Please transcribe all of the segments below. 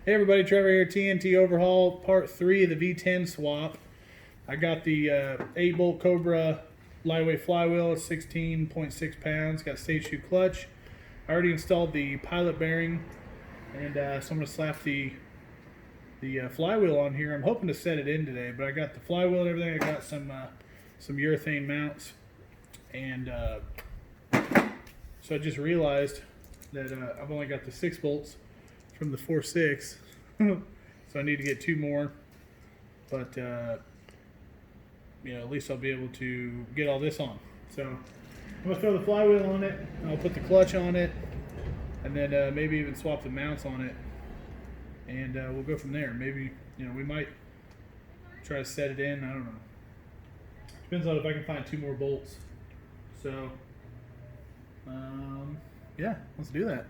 Hey everybody, Trevor here, TNT Overhaul, part 3 of the V10 swap. I got the 8-bolt Cobra lightweight flywheel, 16.6 pounds, got stage 2 clutch. I already installed the pilot bearing, and so I'm going to slap the flywheel on here. I'm hoping to set it in today, but I got the flywheel and everything. I got some urethane mounts, and so I just realized that I've only got the 6 bolts from the 4.6, so I need to get 2 more, but at least I'll be able to get all this on. So I'm going to throw the flywheel on it, I'll put the clutch on it, and then maybe even swap the mounts on it, and we'll go from there. Maybe, we might try to set it in, I don't know. Depends on if I can find 2 more bolts. So, yeah, let's do that.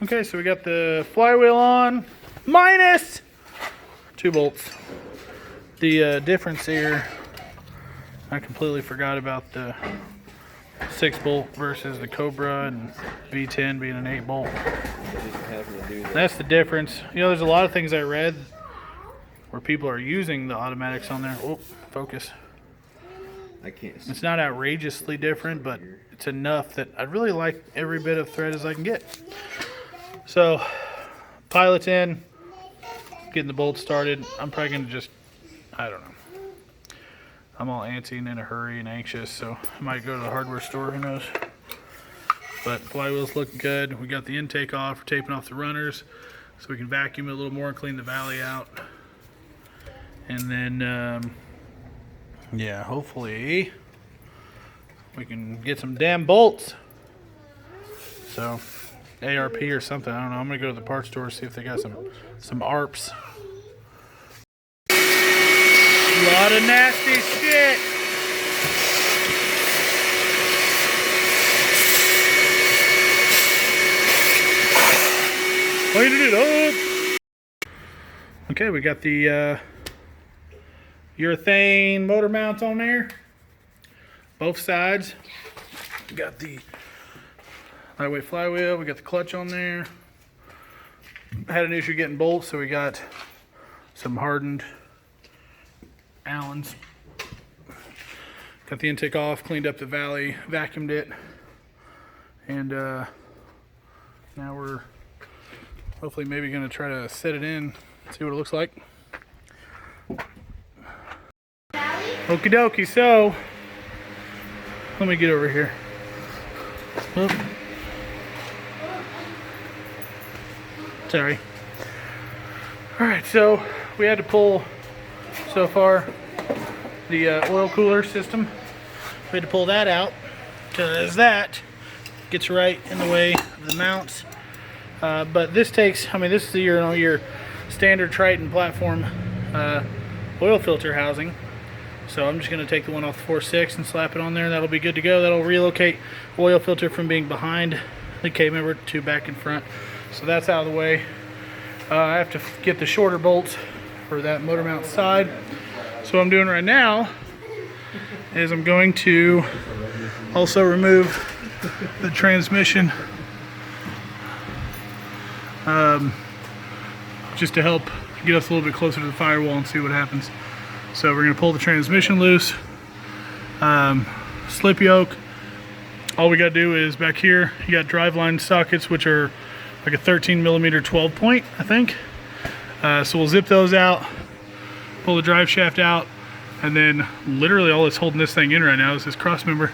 Okay, so we got the flywheel on, minus 2 bolts. The difference here, I completely forgot about the 6 bolt versus the Cobra and V10 being an 8 bolt. That's the difference. There's a lot of things I read where people are using the automatics on there. Oh, focus. I can't. It's not outrageously different, but it's enough that I really like every bit of thread as I can get. So, pilot's in, getting the bolts started. I'm probably going to just, I don't know. I'm all antsy and in a hurry and anxious, so I might go to the hardware store, who knows. But flywheel's looking good. We got the intake off, we're taping off the runners so we can vacuum it a little more and clean the valley out. And then, yeah, hopefully we can get some damn bolts. So, ARP or something, I don't know. I'm gonna go to the parts store, see if they got some ARPs. A lot of nasty shit. Cleaning it up. Okay, we got the urethane motor mounts on there, both sides. We got the lightweight flywheel, we got the clutch on there. Had an issue getting bolts, so we got some hardened Allens. Got the intake off, cleaned up the valley, vacuumed it, and now we're hopefully maybe going to try to set it in, see what it looks like. Okie dokie, so let me get over here. Oop. Sorry. Alright, so we had to pull so far the oil cooler system. We had to pull that out because that gets right in the way of the mounts. But this takes, this is your standard Triton platform oil filter housing. So I'm just going to take the one off the 4.6 and slap it on there. That'll be good to go. That'll relocate oil filter from being behind the K-member to back in front. So that's out of the way. I have to get the shorter bolts for that motor mount side. So what I'm doing right now is I'm going to also remove the transmission just to help get us a little bit closer to the firewall and see what happens. So we're going to pull the transmission loose, slip yoke. All we got to do is back here, you got driveline sockets, which are like a 13 millimeter 12 point, I think. So we'll zip those out, pull the drive shaft out, and then literally all that's holding this thing in right now is this cross member.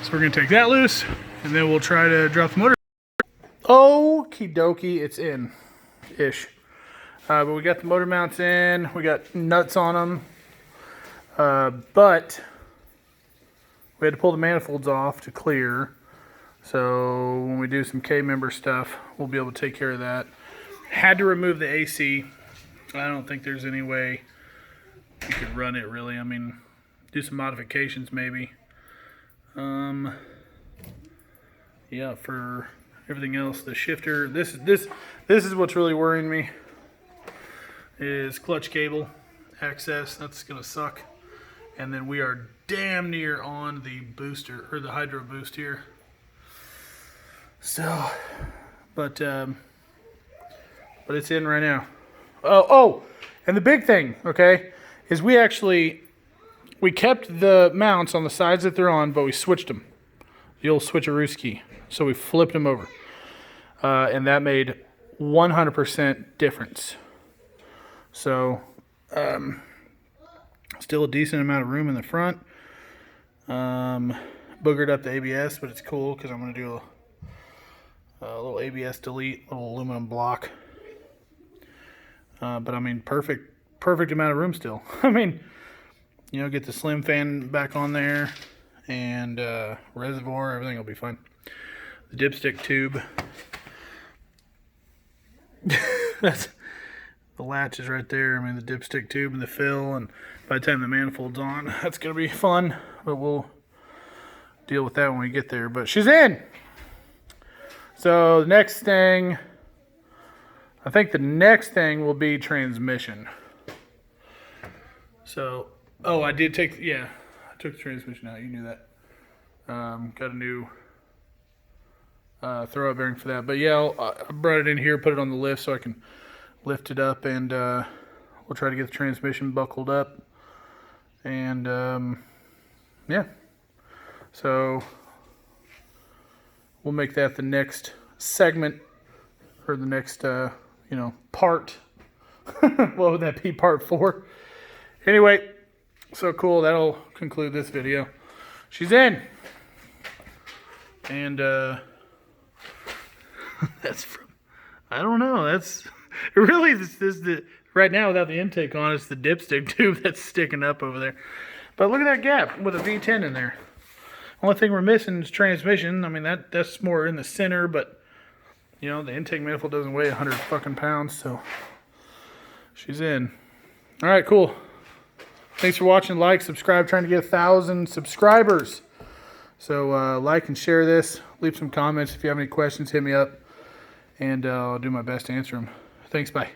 So we're going to take that loose, and then we'll try to drop the motor. Okie dokie, it's in-ish. But we got the motor mounts in, we got nuts on them. But we had to pull the manifolds off to clear. So when we do some K-member stuff, we'll be able to take care of that. Had to remove the AC. I don't think there's any way you could run it really. Do some modifications maybe. Yeah, for everything else, the shifter. This is what's really worrying me. Is clutch cable access. That's gonna suck. And then we are damn near on the booster or the hydro boost here. So, but but it's in right now. Oh, and the big thing, okay, is we kept the mounts on the sides that they're on, but we switched them. The old switcherooski. So we flipped them over. And that made 100% difference. So, still a decent amount of room in the front. Boogered up the ABS, but it's cool because I'm going to do a little ABS delete, little aluminum block. But I mean, perfect amount of room still. I mean, you know, get the slim fan back on there and reservoir, everything will be fine. The dipstick tube. That's the latch is right there. I mean, the dipstick tube and the fill, and by the time the manifold's on, that's gonna be fun. But we'll deal with that when we get there. But she's in. So the next thing, I think the next thing will be transmission. So, oh, I took the transmission out. You knew that. Got a new throwout bearing for that. But yeah, I brought it in here, put it on the lift so I can lift it up, and we'll try to get the transmission buckled up. And yeah, so we'll make that the next segment, or the next part. What would that be, part 4? Anyway, so cool. That'll conclude this video. She's in. And that's from, I don't know. That's really this the right now without the intake on. It's the dipstick tube that's sticking up over there. But look at that gap with a V10 in there. Only thing we're missing is transmission. I mean that's more in the center, but you know the intake manifold doesn't weigh 100 fucking pounds, so she's in. All right, cool. Thanks for watching. Like, subscribe. Trying to get 1,000 subscribers. So like and share this. Leave some comments if you have any questions. Hit me up, and I'll do my best to answer them. Thanks. Bye.